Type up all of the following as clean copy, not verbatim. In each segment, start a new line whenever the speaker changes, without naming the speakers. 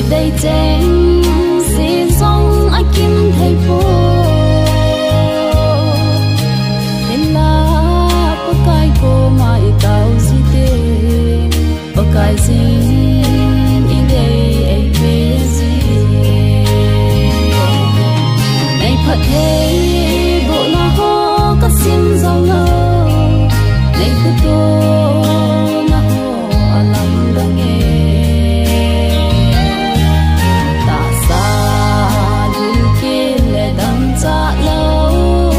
đây chén si song ai kim thầy phố nên là bậc cái cô mai tao gì thế bậc cái gì in đây ai về gì này phật thế bộ na ho cắt xiêm dòng ngơ này cứ tô na ho alam đang nghe dạ lâu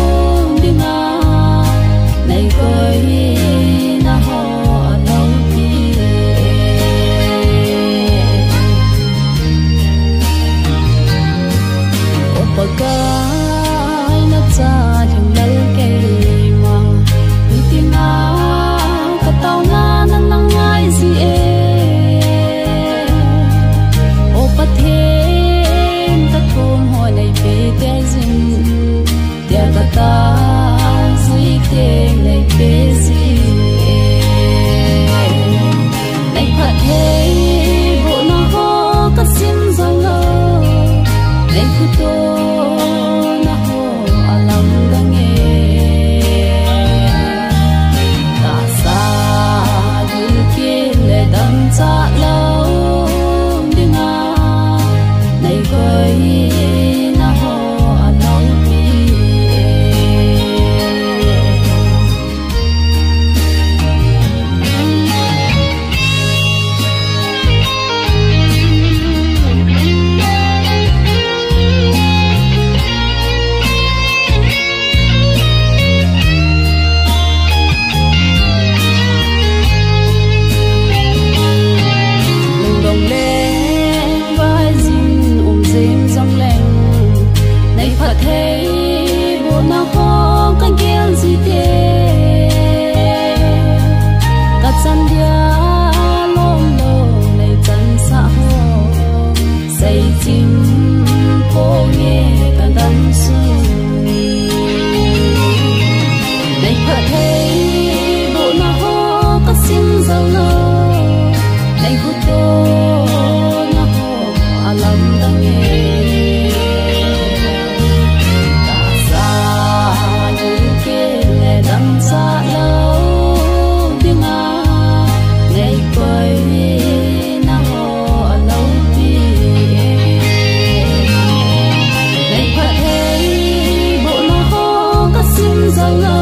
đi nga này coi na ho lâu đi opa cái na cha thằng lâu cây mà đi tìm na cả tàu na nang nang ai gì opa thêm ta thôn hồi này về để dừng ta duy thế này bế gì này phật thế bộ nó ho cắt xiêm dòng ngơ này cứ tô nó ho alam đang nghe ta xa như kia lệ đâm cha lâu đi nga này coi nó ho alam thấy bộ na ho cánh kia gì thế cắt chân dia lom lo này chân sa ho say chim cô nghe cả đắm sương này phật thấy bộ na ho cắt xiêm dòng ngơ này hút tô na ho alam đang nghe xa lâu đi nga ngày quay na ho lâu đi ngày phật thấy bộ na ho cắt xiêm dòng ngơ